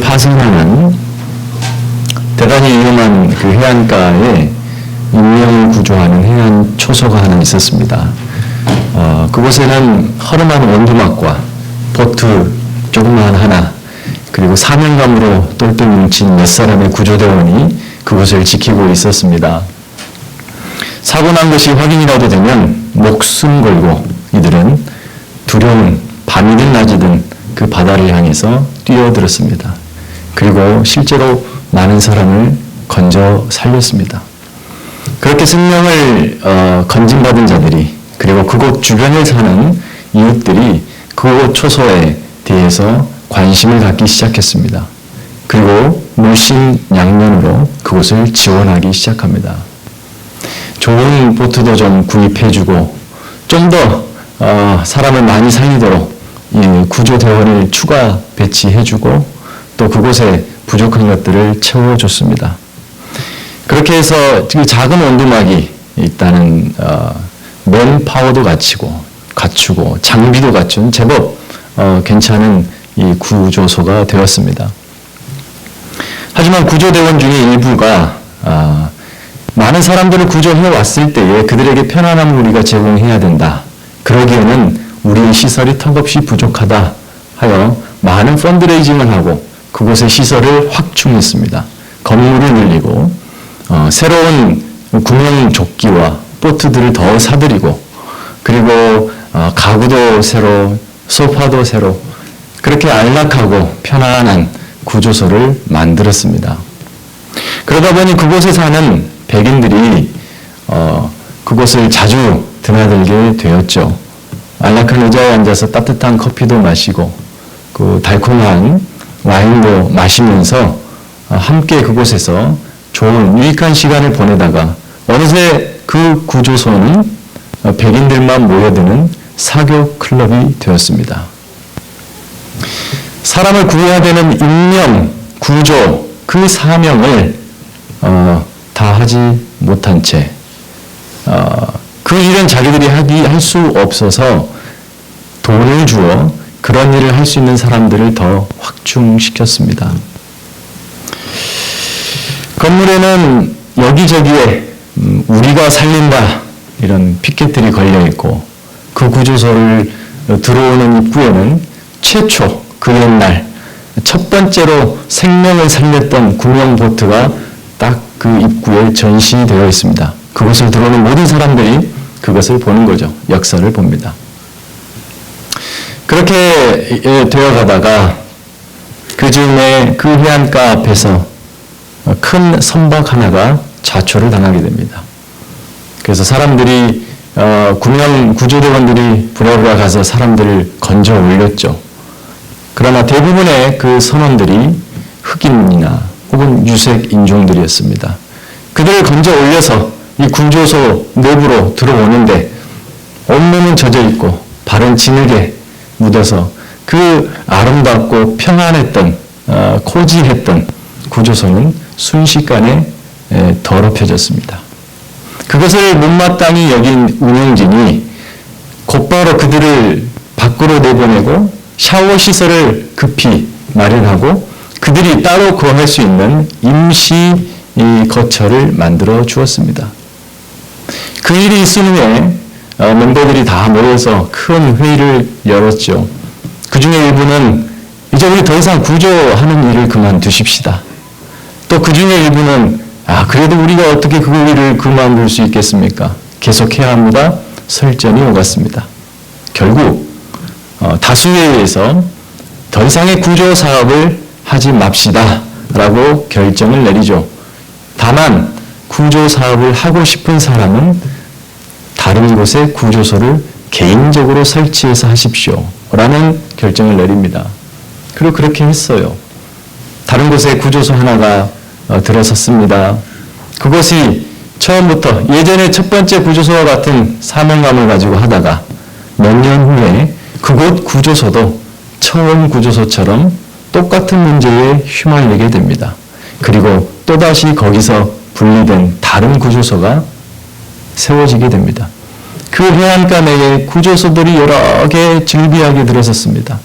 파생하는 대단히 유명한 그 해안가에 인명을 구조하는 해안 초소가 하나 있었습니다. 그곳에는 허름한 원두막과 보트 조그만 하나, 그리고 사명감으로 똘똘 뭉친 몇 사람의 구조대원이 그곳을 지키고 있었습니다. 사고 난 것이 확인이라도 되면 목숨 걸고 이들은 두려운 밤이든 낮이든 그 바다를 향해서 뛰어들었습니다. 그리고 실제로 많은 사람을 건져 살렸습니다. 그렇게 생명을 건진받은 자들이, 그리고 그곳 주변에 사는 이웃들이 그곳 초소에 대해서 관심을 갖기 시작했습니다. 그리고 물심양면으로 그곳을 지원하기 시작합니다. 좋은 보트도 좀 구입해주고 좀 더 사람을 많이 살리도록 구조대원을 추가 배치해주고 또 그곳에 부족한 것들을 채워줬습니다. 그렇게 해서 작은 원두막이 있다는 맨파워도 갖추고 장비도 갖춘 제법 괜찮은 이 구조소가 되었습니다. 하지만 구조대원 중에 일부가 많은 사람들을 구조해 왔을 때에 그들에게 편안함을 우리가 제공해야 된다. 그러기에는 우리의 시설이 턱없이 부족하다 하여 많은 펀드레이징을 하고 그곳의 시설을 확충했습니다. 건물을 늘리고 새로운 구명조끼와 보트들을 더 사들이고 그리고 가구도 새로, 소파도 새로, 그렇게 안락하고 편안한 구조소를 만들었습니다. 그러다 보니 그곳에 사는 백인들이 그곳을 자주 드나들게 되었죠. 안락한 의자에 앉아서 따뜻한 커피도 마시고 그 달콤한 와인도 마시면서 함께 그곳에서 좋은 유익한 시간을 보내다가 어느새 그 구조소는 백인들만 모여드는 사교 클럽이 되었습니다. 사람을 구해야 되는 인명, 구조, 그 사명을 다 하지 못한 채 그 일은 자기들이 할 수 없어서 돈을 주어 그런 일을 할 수 있는 사람들을 더 확충시켰습니다. 건물에는 여기저기에 우리가 살린다 이런 피켓들이 걸려있고 그 구조소를 들어오는 입구에는 최초 그 옛날 첫 번째로 생명을 살렸던 구명보트가 딱 그 입구에 전시되어 있습니다. 그곳을 들어오는 모든 사람들이 그것을 보는 거죠. 역사를 봅니다. 그렇게 되어가다가 그 즈음에 그 해안가 앞에서 큰 선박 하나가 자초를 당하게 됩니다. 그래서 사람들이 구조대원들이 부랴부랴 가서 사람들을 건져 올렸죠. 그러나 대부분의 그 선원들이 흑인이나 혹은 유색 인종들이었습니다. 그들을 건져 올려서 이 구조소 내부로 들어오는데 온몸은 젖어 있고 발은 진흙에 묻어서 그 아름답고 평안했던 코지했던 구조소는 순식간에 더럽혀졌습니다. 그것을 못마땅히 여긴 운영진이 곧바로 그들을 밖으로 내보내고 샤워 시설을 급히 마련하고 그들이 따로 거할 수 있는 임시 거처를 만들어 주었습니다. 그 일이 있은 후에 멤버들이 다 모여서 큰 회의를 열었죠. 그 중에 일부는 이제 우리 더 이상 구조하는 일을 그만두십시다. 또 그 중에 일부는 그래도 우리가 어떻게 그 일을 그만둘 수 있겠습니까? 계속해야 합니다. 설전이 오갔습니다. 결국 다수에 의해서 더 이상의 구조 사업을 하지 맙시다 라고 결정을 내리죠. 다만 구조 사업을 하고 싶은 사람은 다른 곳에 구조소를 개인적으로 설치해서 하십시오 라는 결정을 내립니다. 그리고 그렇게 했어요. 다른 곳에 구조소 하나가 들어섰습니다. 그것이 처음부터 예전에 첫 번째 구조소와 같은 사명감을 가지고 하다가 몇 년 후에 그곳 구조소도 처음 구조소처럼 똑같은 문제에 휘말리게 됩니다. 그리고 또다시 거기서 분리된 다른 구조소가 세워지게 됩니다. 그 해안가 내에 구조소들이 여러 개 즐비하게 들어섰습니다.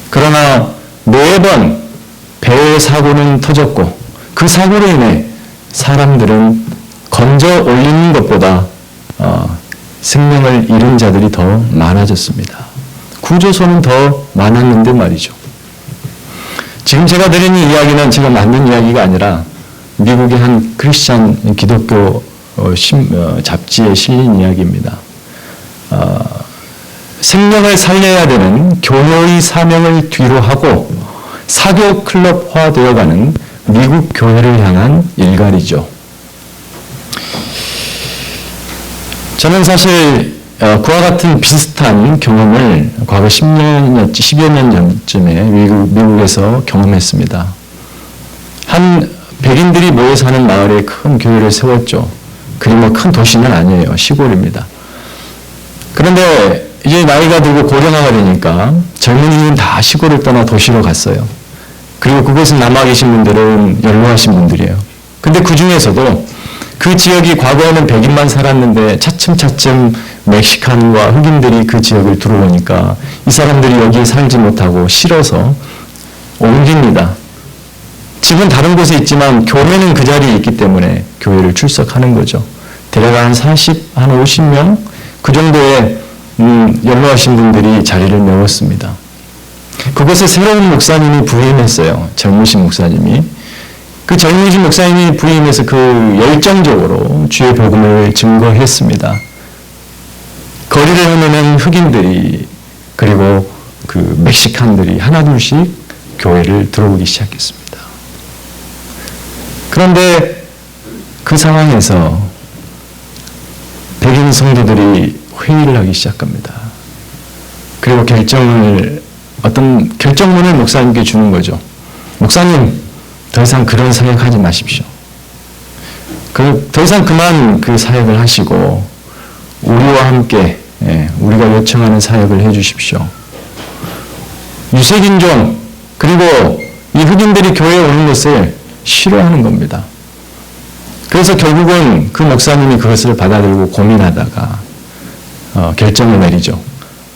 그러나 매번 배의 사고는 터졌고 그 사고로 인해 사람들은 건져 올리는 것보다 생명을 잃은 자들이 더 많아졌습니다. 구조소는 더 많았는데 말이죠. 지금 제가 드리는 이야기는 제가 만든 이야기가 아니라 미국의 한 크리스찬 기독교 잡지에 실린 이야기입니다. 생명을 살려야 되는 교회의 사명을 뒤로 하고 사교 클럽화 되어가는 미국 교회를 향한 일갈이죠. 저는 사실 그와 같은 비슷한 경험을 과거 10여 년 전쯤에 미국에서 경험했습니다. 한 백인들이 모여 사는 마을에 큰 교회를 세웠죠. 그리 뭐 큰 도시는 아니에요. 시골입니다. 그런데 이제 나이가 들고 고령화가 되니까 젊은이는 다 시골을 떠나 도시로 갔어요. 그리고 그곳에 남아 계신 분들은 연로하신 분들이에요. 근데 그 중에서도 그 지역이 과거에는 백인만 살았는데 차츰차츰 멕시칸과 흑인들이 그 지역을 들어오니까 이 사람들이 여기에 살지 못하고 싫어서 옮깁니다. 집은 다른 곳에 있지만 교회는 그 자리에 있기 때문에 교회를 출석하는 거죠. 대략 한 50명 그 정도의 연로하신 분들이 자리를 메웠습니다. 그곳에 새로운 목사님이 부임했어요. 젊으신 목사님이. 그 젊으신 목사님이 부임해서 그 열정적으로 주의 복음을 증거했습니다. 거리를 흐르는 흑인들이 그리고 그 멕시칸들이 하나둘씩 교회를 들어오기 시작했습니다. 그런데 그 상황에서 백인 성도들이 회의를 하기 시작합니다. 그리고 어떤 결정문을 목사님께 주는 거죠. 목사님, 더 이상 그런 사역하지 마십시오. 더 이상 그만 그 사역을 하시고 우리와 함께 우리가 요청하는 사역을 해주십시오. 유색인종 그리고 이 흑인들이 교회에 오는 것을 싫어하는 겁니다. 그래서 결국은 그 목사님이 그것을 받아들이고 고민하다가 결정을 내리죠.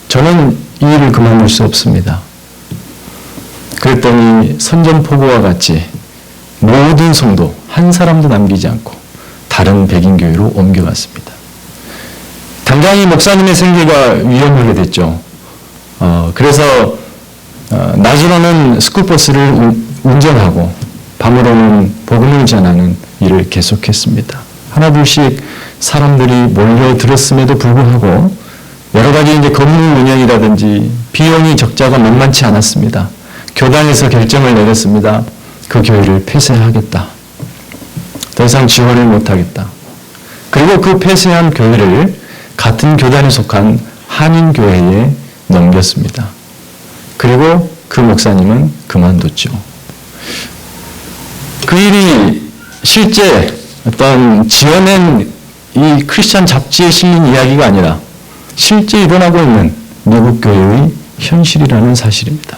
저는 이 일을 그만둘 수 없습니다. 그랬더니 선전포고와 같이 모든 성도 한 사람도 남기지 않고 다른 백인교회로 옮겨갔습니다. 당장 이 목사님의 생계가 위험하게 됐죠. 그래서 낮으로는 스쿨버스를 운전하고 밤으로는 복음을 전하는 일을 계속했습니다. 하나둘씩 사람들이 몰려들었음에도 불구하고 여러 가지 이제 건물 운영이라든지 비용이 적자가 만만치 않았습니다. 교단에서 결정을 내렸습니다. 그 교회를 폐쇄하겠다. 더 이상 지원을 못하겠다. 그리고 그 폐쇄한 교회를 같은 교단에 속한 한인교회에 넘겼습니다. 그리고 그 목사님은 그만뒀죠. 그 일이 실제 어떤 지어낸 이 크리스찬 잡지에 실린 이야기가 아니라 실제 일어나고 있는 미국 교회의 현실이라는 사실입니다.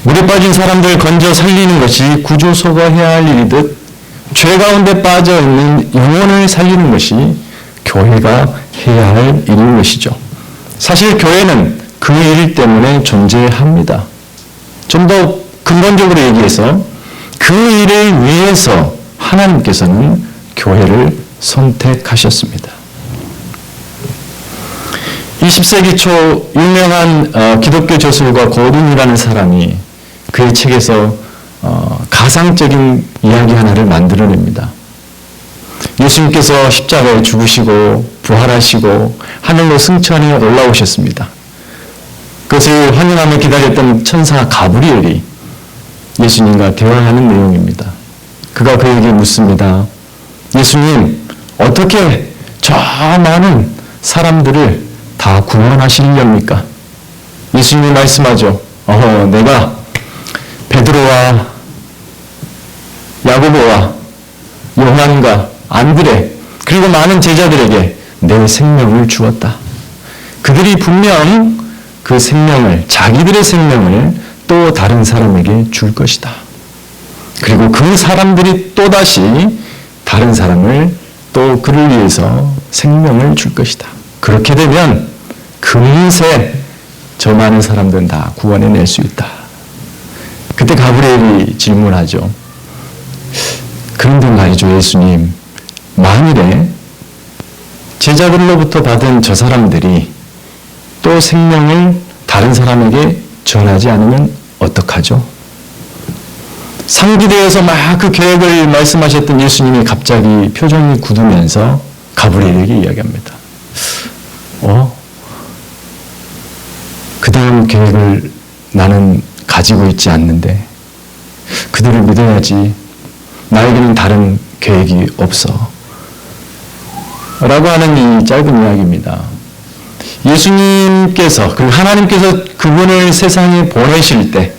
물에 빠진 사람들 건져 살리는 것이 구조소가 해야 할 일이듯 죄 가운데 빠져있는 영혼을 살리는 것이 교회가 해야 할 일인 것이죠. 사실 교회는 그 일 때문에 존재합니다. 좀 더 근본적으로 얘기해서 그 일을 위해서 하나님께서는 교회를 선택하셨습니다. 20세기 초 유명한 기독교 저술가 고든이라는 사람이 그의 책에서 가상적인 이야기 하나를 만들어냅니다. 예수님께서 십자가에 죽으시고 부활하시고 하늘로 승천해 올라오셨습니다. 그것을 환영하며 기다렸던 천사 가브리엘이 예수님과 대화하는 내용입니다. 그가 그에게 묻습니다. 예수님, 어떻게 저 많은 사람들을 다 구원하시렵니까? 예수님이 말씀하죠. 내가 베드로와 야고보와 요한과 안드레 그리고 많은 제자들에게 내 생명을 주었다. 그들이 분명 그 생명을, 자기들의 생명을 또 다른 사람에게 줄 것이다. 그리고 그 사람들이 또다시 다른 사람을 또 그를 위해서 생명을 줄 것이다. 그렇게 되면 금세 저 많은 사람들은 다 구원해낼 수 있다. 그때 가브리엘이 질문하죠. 그런데 말이죠, 예수님. 만일에 제자들로부터 받은 저 사람들이 또 생명을 다른 사람에게 전하지 않으면 어떡하죠? 상기되어서 막 그 계획을 말씀하셨던 예수님이 갑자기 표정이 굳으면서 가브리엘에게 이야기합니다. 그 다음 계획을 나는 가지고 있지 않는데 그들을 믿어야지. 나에게는 다른 계획이 없어. 라고 하는 이 짧은 이야기입니다. 예수님께서, 그리고 하나님께서 그분을 세상에 보내실 때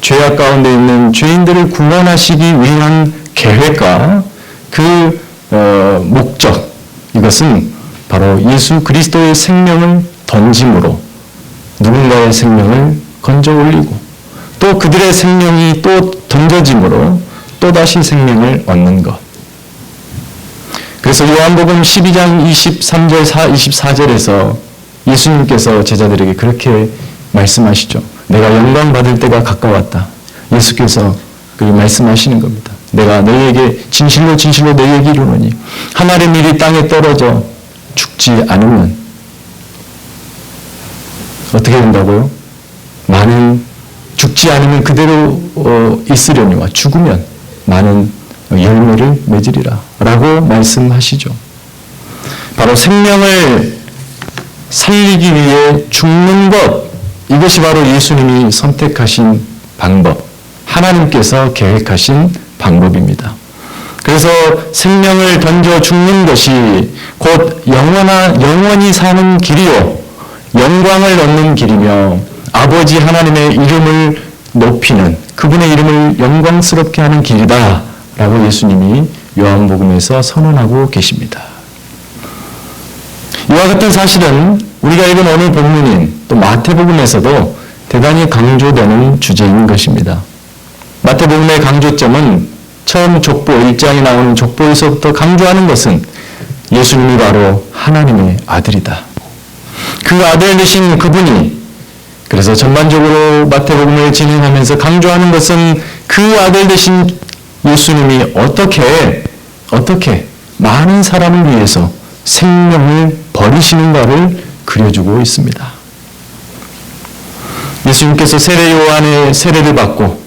죄악 가운데 있는 죄인들을 구원하시기 위한 계획과 그 목적, 이것은 바로 예수 그리스도의 생명을 던짐으로 누군가의 생명을 건져 올리고 또 그들의 생명이 또 던져짐으로 또다시 생명을 얻는 것. 그래서 요한복음 12장 23절 24절에서 예수님께서 제자들에게 그렇게 말씀하시죠. 내가 영광 받을 때가 가까웠다. 예수께서 그렇게 말씀하시는 겁니다. 내가 너희에게 진실로 진실로 너희에게 이르노니 한 알의 밀이 땅에 떨어져 죽지 않으면 어떻게 된다고요? 많은 죽지 않으면 그대로 있으려니와 죽으면 많은 열매를 맺으리라 라고 말씀하시죠. 바로 생명을 살리기 위해 죽는 것, 이것이 바로 예수님이 선택하신 방법, 하나님께서 계획하신 방법입니다. 그래서 생명을 던져 죽는 것이 곧 영원히 사는 길이요 영광을 얻는 길이며 아버지 하나님의 이름을 높이는, 그분의 이름을 영광스럽게 하는 길이다 라고 예수님이 요한복음에서 선언하고 계십니다. 이와 같은 사실은 우리가 읽은 오늘 본문인 또 마태복음에서도 대단히 강조되는 주제인 것입니다. 마태복음의 강조점은 처음 족보 1장에 나오는 족보에서부터 강조하는 것은 예수님이 바로 하나님의 아들이다. 그 아들 되신 그분이, 그래서 전반적으로 마태복음을 진행하면서 강조하는 것은 그 아들 되신 예수님이 어떻게 많은 사람을 위해서 생명을 버리시는가를 그려주고 있습니다. 예수님께서 세례 요한의 세례를 받고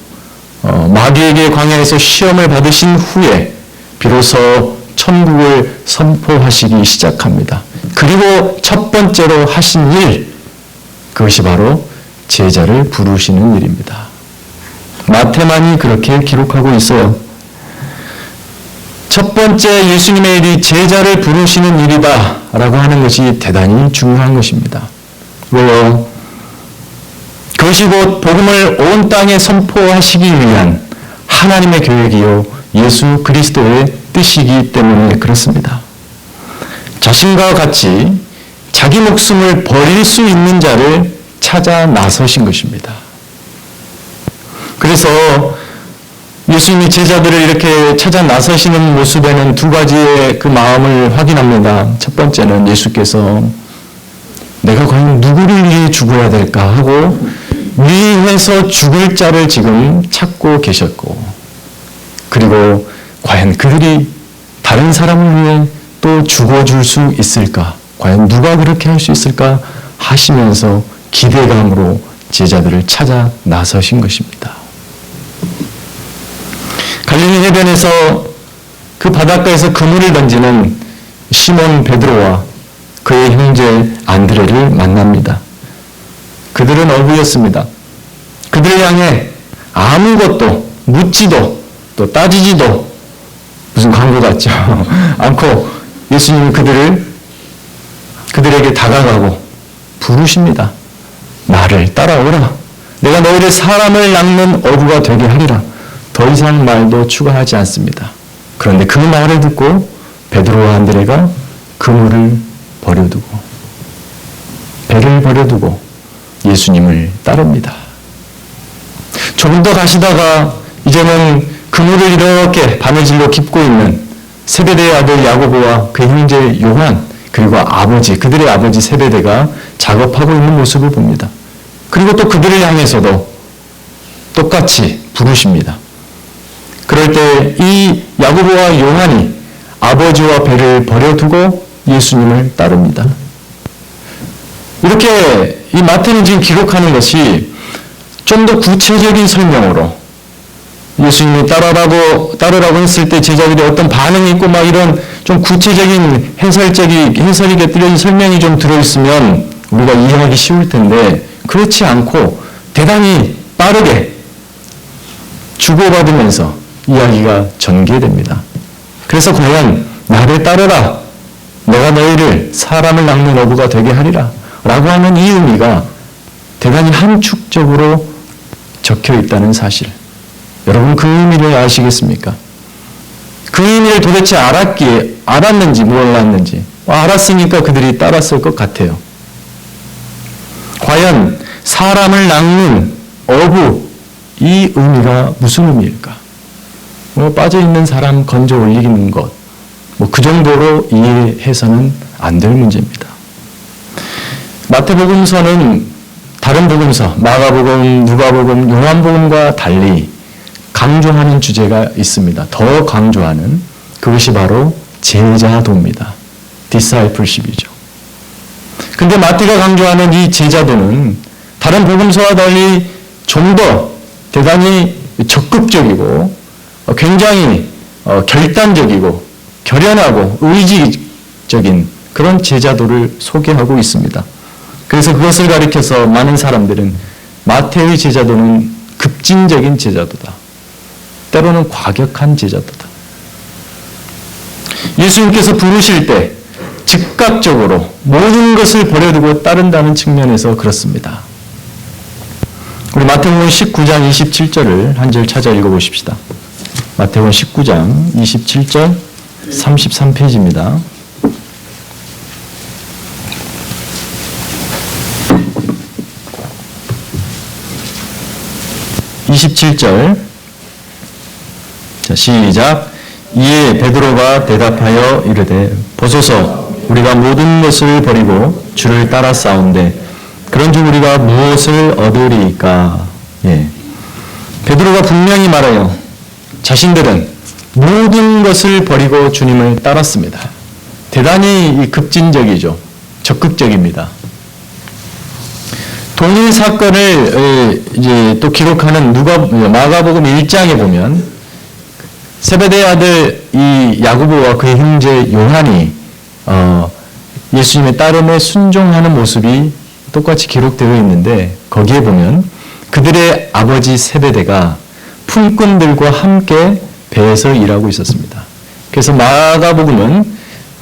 마귀에게 광야에서 시험을 받으신 후에 비로소 천국을 선포하시기 시작합니다. 그리고 첫 번째로 하신 일, 그것이 바로 제자를 부르시는 일입니다. 마태만이 그렇게 기록하고 있어요. 첫 번째 예수님의 일이 제자를 부르시는 일이다 라고 하는 것이 대단히 중요한 것입니다. 왜요? 그것이 곧 복음을 온 땅에 선포하시기 위한 하나님의 계획이요 예수 그리스도의 뜻이기 때문에 그렇습니다. 자신과 같이 자기 목숨을 버릴 수 있는 자를 찾아 나서신 것입니다. 그래서 예수님이 제자들을 이렇게 찾아 나서시는 모습에는 두 가지의 그 마음을 확인합니다. 첫 번째는 예수께서 내가 과연 누구를 위해 죽어야 될까 하고 위해서 죽을 자를 지금 찾고 계셨고, 그리고 과연 그들이 다른 사람을 위해 또 죽어줄 수 있을까? 과연 누가 그렇게 할 수 있을까? 하시면서 기대감으로 제자들을 찾아 나서신 것입니다. 갈릴리 해변에서 그 바닷가에서 그물을 던지는 시몬 베드로와 그의 형제 안드레를 만납니다. 그들은 어부였습니다. 그들을 향해 아무것도 묻지도 또 따지지도, 무슨 광고 같죠? 않고 예수님이 그들에게 다가가고 부르십니다. 나를 따라오라. 내가 너희를 사람을 낚는 어부가 되게 하리라. 더 이상 말도 추가하지 않습니다. 그런데 그 말을 듣고 베드로와 안드레가 그물을 버려두고 배를 버려두고 예수님을 따릅니다. 조금 더 가시다가 이제는 그물을 이렇게 바느질로 깁고 있는 세베대의 아들 야고보와 그 형제 요한, 그리고 그들의 아버지 세베대가 작업하고 있는 모습을 봅니다. 그리고 또 그들을 향해서도 똑같이 부르십니다. 그럴 때 이 야고보와 요한이 아버지와 배를 버려두고 예수님을 따릅니다. 이렇게 이 마태는 지금 기록하는 것이 좀 더 구체적인 설명으로 예수님이 따르라고 했을 때 제자들이 어떤 반응이 있고 막 이런 좀 구체적인 해설이 곁들여진 설명이 좀 들어있으면 우리가 이해하기 쉬울 텐데 그렇지 않고 대단히 빠르게 주고받으면서 이야기가 전개됩니다. 그래서 과연 나를 따르라, 내가 너희를 사람을 낚는 어부가 되게 하리라 라고 하는 이 의미가 대단히 함축적으로 적혀 있다는 사실, 여러분 그 의미를 아시겠습니까? 그 의미를 도대체 알았는지 몰랐는지 알았으니까 그들이 따랐을 것 같아요. 과연 사람을 낚는 어부, 이 의미가 무슨 의미일까? 빠져있는 사람 건져 올리는 것, 그 정도로 이해해서는 안 될 문제입니다. 마태복음서는 다른 복음서, 마가복음, 누가복음, 요한복음과 달리 강조하는 주제가 있습니다. 더 강조하는 그것이 바로 제자도입니다. discipleship이죠. 근데 마태가 강조하는 이 제자도는 다른 복음서와 달리 좀 더 대단히 적극적이고 굉장히 결단적이고 결연하고 의지적인 그런 제자도를 소개하고 있습니다. 그래서 그것을 가리켜서 많은 사람들은 마태의 제자도는 급진적인 제자도다, 때로는 과격한 제자도다. 예수님께서 부르실 때 즉각적으로 모든 것을 버려두고 따른다는 측면에서 그렇습니다. 우리 마태복음 19장 27절을 한 절 찾아 읽어보십시다. 마태복음 19장 27절 33페이지입니다. (27절) 자, 시작. 이에 베드로가 대답하여 이르되 보소서, 우리가 모든 것을 버리고 주를 따라 싸운데 그런즉 우리가 무엇을 얻으리이까? 예. 베드로가 분명히 말하여 자신들은 모든 것을 버리고 주님을 따랐습니다. 대단히 급진적이죠. 적극적입니다. 동일 사건을 이제 또 기록하는 마가복음 1장에 보면 세베대의 아들 이 야고보와 그의 형제 요한이 예수님의 따름에 순종하는 모습이 똑같이 기록되어 있는데 거기에 보면 그들의 아버지 세베대가 품꾼들과 함께 배에서 일하고 있었습니다. 그래서 마가복음은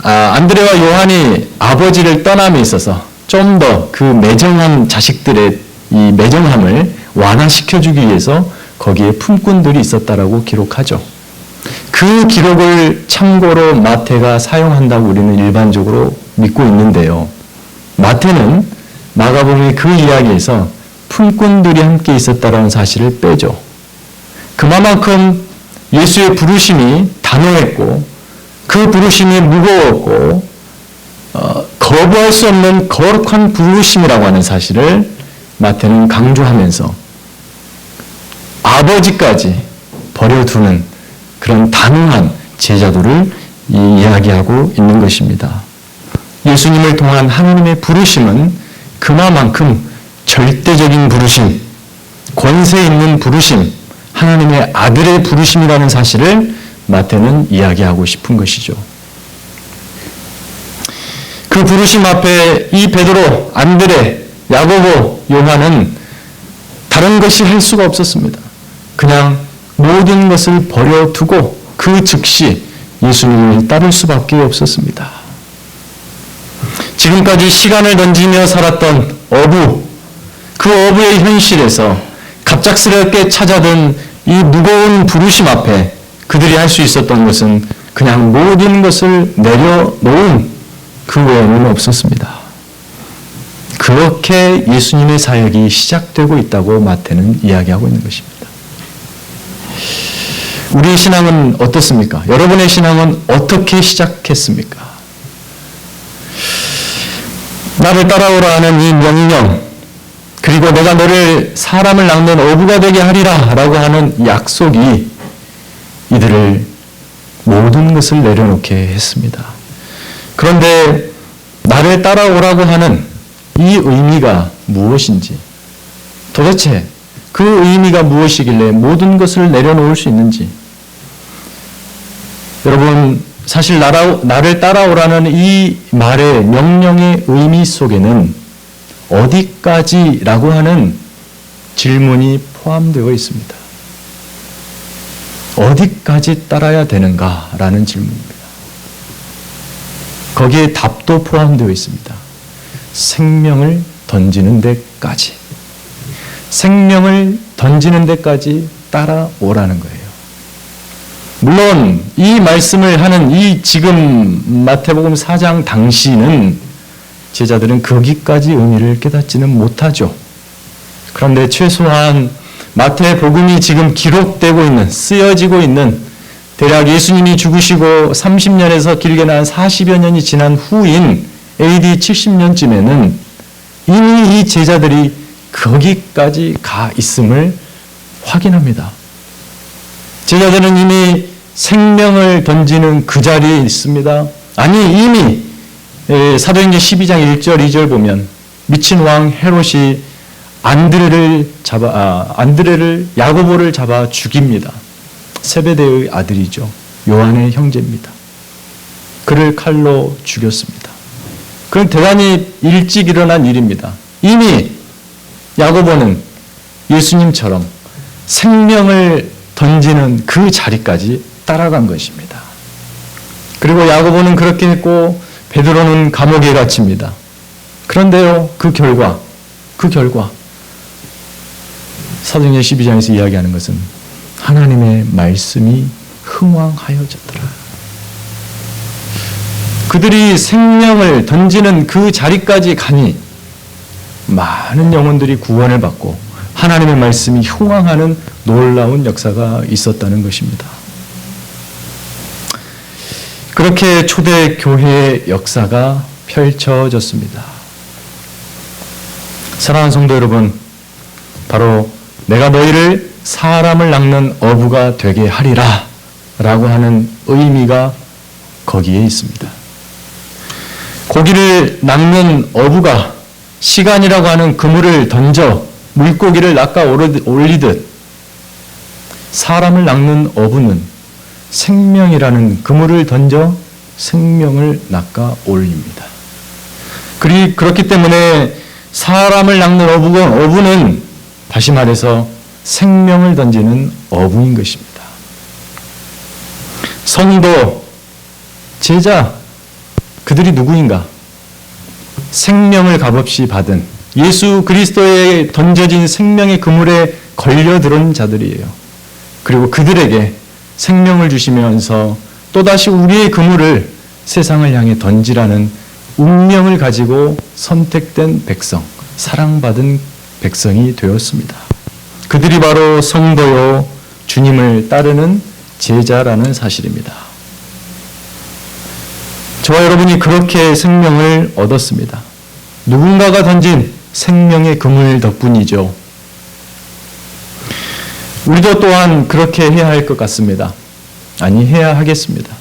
안드레와 요한이 아버지를 떠남에 있어서 좀 더 그 매정한 자식들의 이 매정함을 완화시켜주기 위해서 거기에 품꾼들이 있었다라고 기록하죠. 그 기록을 참고로 마태가 사용한다고 우리는 일반적으로 믿고 있는데요. 마태는 마가복음의 그 이야기에서 품꾼들이 함께 있었다라는 사실을 빼죠. 그만큼 예수의 부르심이 단호했고 그 부르심이 무거웠고 거부할 수 없는 거룩한 부르심이라고 하는 사실을 마태는 강조하면서 아버지까지 버려두는 그런 단호한 제자도를 이야기하고 있는 것입니다. 예수님을 통한 하나님의 부르심은 그만큼 절대적인 부르심, 권세 있는 부르심, 하나님의 아들의 부르심이라는 사실을 마태는 이야기하고 싶은 것이죠. 그 부르심 앞에 이 베드로, 안드레, 야고보, 요한은 다른 것이 할 수가 없었습니다. 그냥 모든 것을 버려두고 그 즉시 예수님을 따를 수밖에 없었습니다. 지금까지 시간을 던지며 살았던 어부, 그 어부의 현실에서 갑작스럽게 찾아든 이 무거운 부르심 앞에 그들이 할 수 있었던 것은 그냥 모든 것을 내려놓은 그 외에는 없었습니다. 그렇게 예수님의 사역이 시작되고 있다고 마태는 이야기하고 있는 것입니다. 우리의 신앙은 어떻습니까? 여러분의 신앙은 어떻게 시작했습니까? 나를 따라오라 하는 이 명령, 그리고 내가 너를 사람을 낚는 어부가 되게 하리라 라고 하는 약속이 이들을 모든 것을 내려놓게 했습니다. 그런데 나를 따라오라고 하는 이 의미가 무엇인지, 도대체 그 의미가 무엇이길래 모든 것을 내려놓을 수 있는지, 여러분, 사실 나를 따라오라는 이 말의 명령의 의미 속에는 어디까지라고 하는 질문이 포함되어 있습니다. 어디까지 따라야 되는가라는 질문입니다. 거기에 답도 포함되어 있습니다. 생명을 던지는 데까지. 생명을 던지는 데까지 따라오라는 거예요. 물론 이 말씀을 하는 이 지금 마태복음 4장 당시는 제자들은 거기까지 의미를 깨닫지는 못하죠. 그런데 최소한 마태복음이 지금 기록되고 있는, 쓰여지고 있는, 대략 예수님이 죽으시고 30년에서 길게는 한 40여 년이 지난 후인 AD 70년쯤에는 이미 이 제자들이 거기까지 가 있음을 확인합니다. 제자들은 이미 생명을 던지는 그 자리에 있습니다. 아니, 이미 사도행전 12장 1절 2절 보면 미친 왕 헤롯이 안드레를 야고보를 잡아 죽입니다. 세베대의 아들이죠. 요한의 형제입니다. 그를 칼로 죽였습니다. 그건 대단히 일찍 일어난 일입니다. 이미 야고보는 예수님처럼 생명을 던지는 그 자리까지 따라간 것입니다. 그리고 야고보는 그렇게 했고 베드로는 감옥에 갇힙니다. 그런데요, 그 결과 사도행전 12장에서 이야기하는 것은 하나님의 말씀이 흥왕하여졌더라. 그들이 생명을 던지는 그 자리까지 가니 많은 영혼들이 구원을 받고 하나님의 말씀이 흥왕하는 놀라운 역사가 있었다는 것입니다. 그렇게 초대교회의 역사가 펼쳐졌습니다. 사랑하는 성도 여러분, 바로 내가 너희를 사람을 낚는 어부가 되게 하리라 라고 하는 의미가 거기에 있습니다. 고기를 낚는 어부가 시간이라고 하는 그물을 던져 물고기를 낚아 올리듯 사람을 낚는 어부는 생명이라는 그물을 던져 생명을 낚아 올립니다. 그렇기 때문에 사람을 낚는 어부는 다시 말해서 생명을 던지는 어부인 것입니다. 성도, 제자, 그들이 누구인가? 생명을 값없이 받은 예수 그리스도에 던져진 생명의 그물에 걸려들은 자들이에요. 그리고 그들에게 생명을 주시면서 또다시 우리의 그물을 세상을 향해 던지라는 운명을 가지고 선택된 백성, 사랑받은 백성이 되었습니다. 그들이 바로 성도요, 주님을 따르는 제자라는 사실입니다. 저와 여러분이 그렇게 생명을 얻었습니다. 누군가가 던진 생명의 그물 덕분이죠. 우리도 또한 그렇게 해야 할 것 같습니다. 아니, 해야 하겠습니다.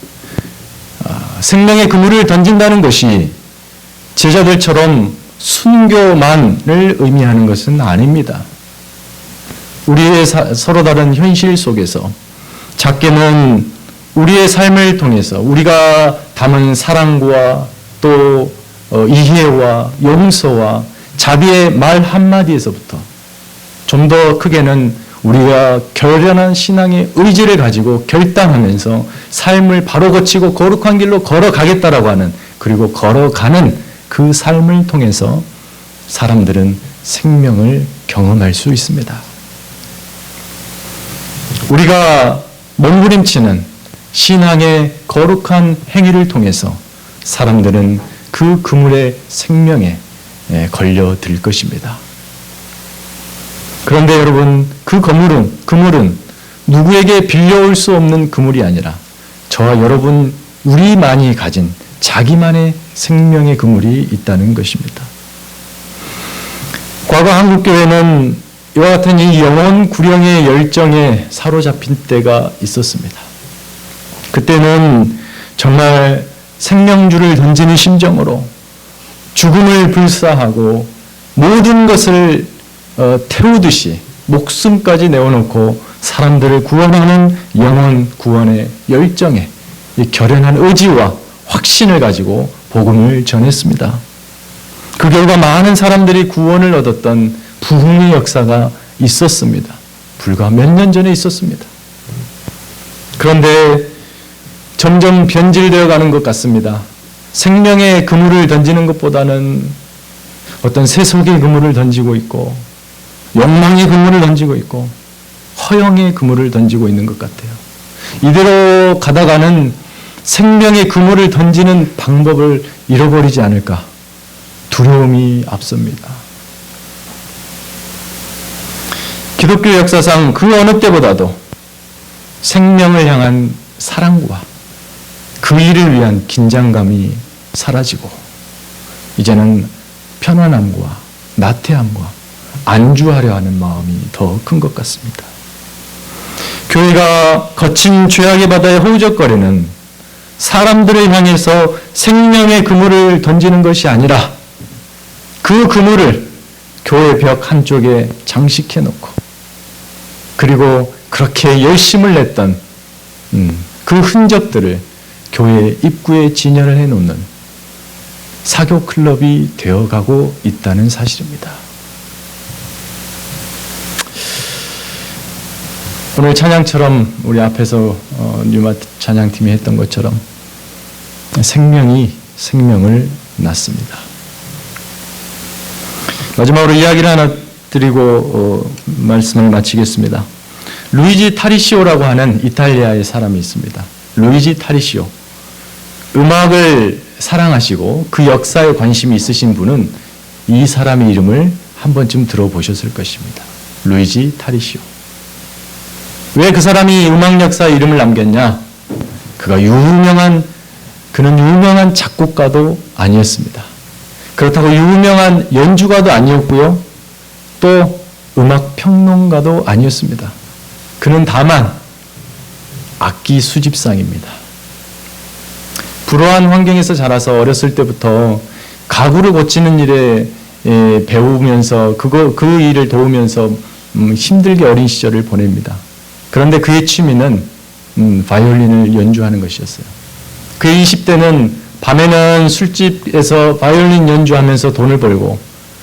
생명의 그물을 던진다는 것이 제자들처럼 순교만을 의미하는 것은 아닙니다. 우리의 서로 다른 현실 속에서 작게는 우리의 삶을 통해서 우리가 담은 사랑과 또 이해와 용서와 자비의 말 한마디에서부터 좀 더 크게는 우리가 결연한 신앙의 의지를 가지고 결단하면서 삶을 바로 거치고 거룩한 길로 걸어가겠다라고 하는, 그리고 걸어가는 그 삶을 통해서 사람들은 생명을 경험할 수 있습니다. 우리가 몸부림치는 신앙의 거룩한 행위를 통해서 사람들은 그 그물의 생명에 걸려들 것입니다. 그런데 여러분, 그 그물은 누구에게 빌려올 수 없는 그물이 아니라 저와 여러분 우리만이 가진 자기만의 생명의 그물이 있다는 것입니다. 과거 한국교회는 이와 같은 이 영혼 구령의 열정에 사로잡힌 때가 있었습니다. 그때는 정말 생명줄을 던지는 심정으로 죽음을 불사하고 모든 것을 태우듯이 목숨까지 내어놓고 사람들을 구원하는 영혼 구원의 열정에 이 결연한 의지와 확신을 가지고 복음을 전했습니다. 그 결과 많은 사람들이 구원을 얻었던 부흥의 역사가 있었습니다. 불과 몇 년 전에 있었습니다. 그런데 점점 변질되어 가는 것 같습니다. 생명의 그물을 던지는 것보다는 어떤 세속의 그물을 던지고 있고 욕망의 그물을 던지고 있고 허영의 그물을 던지고 있는 것 같아요. 이대로 가다가는 생명의 그물을 던지는 방법을 잃어버리지 않을까 두려움이 앞섭니다. 기독교 역사상 그 어느 때보다도 생명을 향한 사랑과 그 일을 위한 긴장감이 사라지고 이제는 편안함과 나태함과 안주하려 하는 마음이 더 큰 것 같습니다. 교회가 거친 죄악의 바다에 허우적거리는 사람들을 향해서 생명의 그물을 던지는 것이 아니라 그 그물을 교회 벽 한쪽에 장식해 놓고 그리고 그렇게 열심을 냈던 그 흔적들을 교회 입구에 진열을 해놓는 사교 클럽이 되어가고 있다는 사실입니다. 오늘 찬양처럼 우리 앞에서 뉴마 찬양팀이 했던 것처럼 생명이 생명을 낳습니다. 마지막으로 이야기를 하나 드리고 말씀을 마치겠습니다. 루이지 타리시오라고 하는 이탈리아의 사람이 있습니다. 루이지 타리시오. 음악을 사랑하시고 그 역사에 관심이 있으신 분은 이 사람의 이름을 한 번쯤 들어보셨을 것입니다. 루이지 타리시오. 왜 그 사람이 음악 역사에 이름을 남겼냐? 그는 유명한 작곡가도 아니었습니다. 그렇다고 유명한 연주가도 아니었고요. 또 음악 평론가도 아니었습니다. 그는 다만 악기 수집상입니다. 불우한 환경에서 자라서 어렸을 때부터 가구를 고치는 일에 배우면서 그 일을 도우면서 힘들게 어린 시절을 보냅니다. 그런데 그의 취미는 바이올린을 연주하는 것이었어요. 그의 20대는 밤에는 술집에서 바이올린 연주하면서 돈을 벌고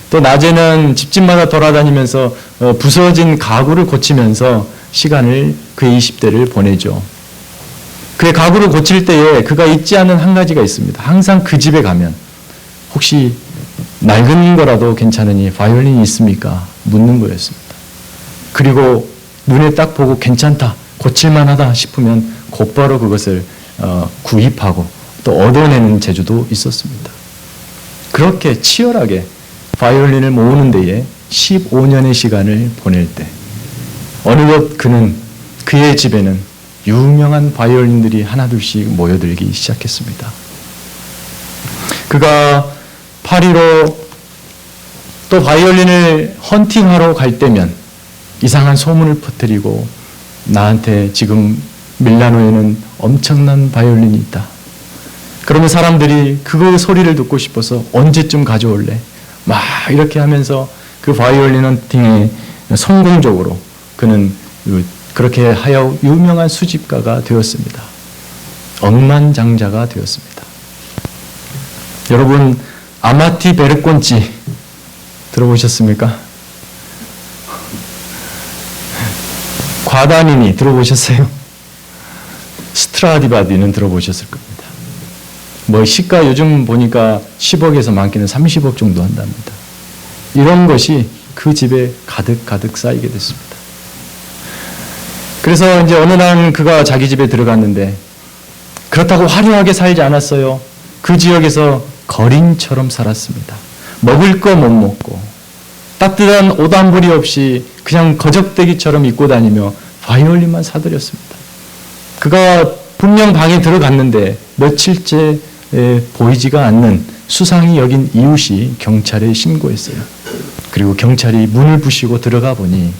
또 낮에는 집집마다 돌아다니면서 부서진 가구를 고치면서 시간을 그의 20대를 보내죠. 그의 가구를 고칠 때에 그가 잊지 않는 한 가지가 있습니다. 항상 그 집에 가면 혹시 낡은 거라도 괜찮으니 바이올린이 있습니까? 묻는 거였습니다. 그리고 눈에 딱 보고 괜찮다, 고칠만하다 싶으면 곧바로 그것을 구입하고 또 얻어내는 재주도 있었습니다. 그렇게 치열하게 바이올린을 모으는 데에 15년의 시간을 보낼 때 어느덧 그의 집에는 유명한 바이올린들이 하나둘씩 모여들기 시작했습니다. 그가 파리로 또 바이올린을 헌팅하러 갈 때면 이상한 소문을 퍼뜨리고 나한테 지금 밀라노에는 엄청난 바이올린이 있다. 그러면 사람들이 그 소리를 듣고 싶어서 언제쯤 가져올래? 막 이렇게 하면서 그 바이올린 헌팅에 성공적으로 그는 그렇게 하여 유명한 수집가가 되었습니다. 억만장자가 되었습니다. 여러분 아마티 베르콘치 들어보셨습니까? 과다니니 들어보셨어요? 스트라디바디는 들어보셨을 겁니다. 시가 요즘 보니까 10억에서 많게는 30억 정도 한답니다. 이런 것이 그 집에 가득 쌓이게 됐습니다. 그래서 이제 어느 날 그가 자기 집에 들어갔는데 그렇다고 화려하게 살지 않았어요. 그 지역에서 거린처럼 살았습니다. 먹을 거 못 먹고 따뜻한 옷 한 벌이 없이 그냥 거적대기처럼 입고 다니며 바이올린만 사들였습니다. 그가 분명 방에 들어갔는데 며칠째 보이지가 않는 수상히 여긴 이웃이 경찰에 신고했어요. 그리고 경찰이 문을 부시고 들어가 보니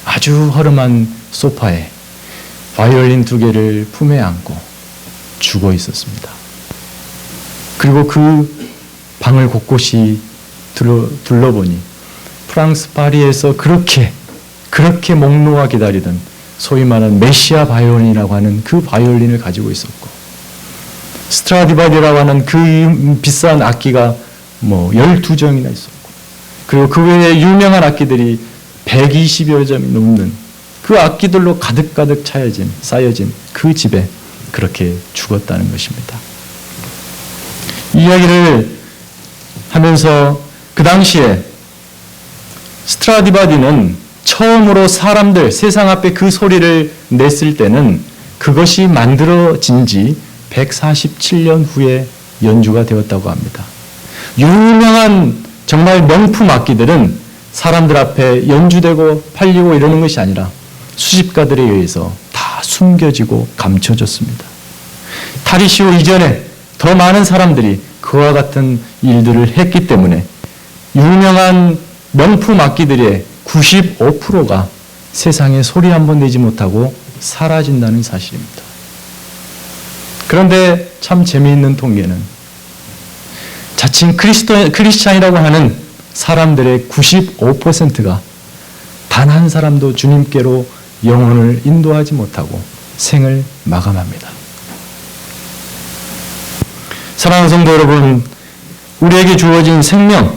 아주 허름한 소파에 바이올린 2개를 품에 안고 죽어 있었습니다. 그리고 그 방을 곳곳이 둘러보니 프랑스 파리에서 그렇게 목 놓아 기다리던 소위 말하는 메시아 바이올린이라고 하는 그 바이올린을 가지고 있었고, 스트라디바리라고 하는 그 비싼 악기가 12정이나 있었고, 그리고 그 외에 유명한 악기들이 120여 점이 넘는 그 악기들로 가득가득 쌓여진 그 집에 그렇게 죽었다는 것입니다. 이 이야기를 하면서 그 당시에 스트라디바리는 처음으로 세상 앞에 그 소리를 냈을 때는 그것이 만들어진 지 147년 후에 연주가 되었다고 합니다. 유명한 정말 명품 악기들은 사람들 앞에 연주되고 팔리고 이러는 것이 아니라 수집가들에 의해서 다 숨겨지고 감춰졌습니다. 타리시오 이전에 더 많은 사람들이 그와 같은 일들을 했기 때문에 유명한 명품 악기들의 95%가 세상에 소리 한번 내지 못하고 사라진다는 사실입니다. 그런데 참 재미있는 통계는 자칭 크리스찬이라고 하는 사람들의 95%가 단 한 사람도 주님께로 영혼을 인도하지 못하고 생을 마감합니다. 사랑하는 성도 여러분, 우리에게 주어진 생명,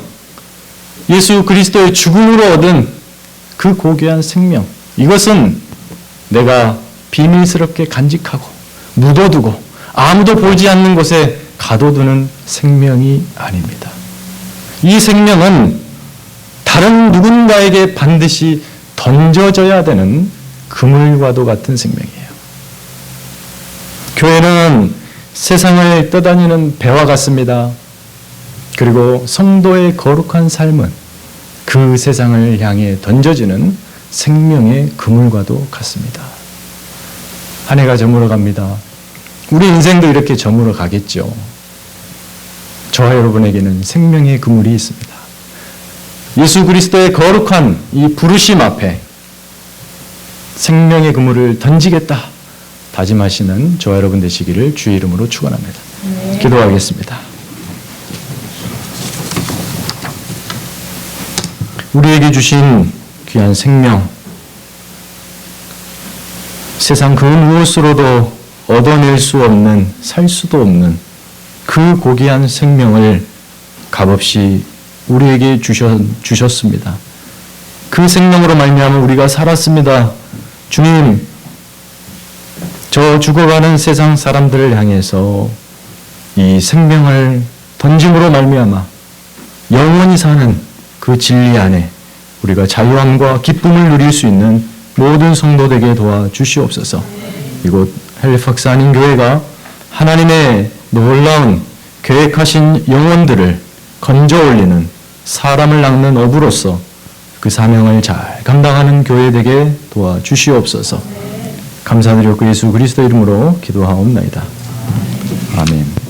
예수 그리스도의 죽음으로 얻은 그 고귀한 생명, 이것은 내가 비밀스럽게 간직하고 묻어두고 아무도 보지 않는 곳에 가둬두는 생명이 아닙니다. 이 생명은 다른 누군가에게 반드시 던져져야 되는 그물과도 같은 생명이에요. 교회는 세상을 떠다니는 배와 같습니다. 그리고 성도의 거룩한 삶은 그 세상을 향해 던져지는 생명의 그물과도 같습니다. 한 해가 저물어 갑니다. 우리 인생도 이렇게 저물어 가겠죠. 저와 여러분에게는 생명의 그물이 있습니다. 예수 그리스도의 거룩한 이 부르심 앞에 생명의 그물을 던지겠다 다짐하시는 저와 여러분 되시기를 주의 이름으로 축원합니다. 기도하겠습니다. 우리에게 주신 귀한 생명, 세상 그 무엇으로도 얻어낼 수 없는, 살 수도 없는 그 고귀한 생명을 값없이 우리에게 주셨습니다. 그 생명으로 말미암아 우리가 살았습니다. 주님, 저 죽어가는 세상 사람들을 향해서 이 생명을 던짐으로 말미암아 영원히 사는 그 진리 안에 우리가 자유함과 기쁨을 누릴 수 있는 모든 성도되게 도와주시옵소서. 이곳 헬리팍스 한인교회가 하나님의 놀라운 계획하신 영혼들을 건져 올리는 사람을 낚는 어부로서 그 사명을 잘 감당하는 교회 되게 도와주시옵소서. 감사드렸고 예수 그리스도 이름으로 기도하옵나이다. 아멘.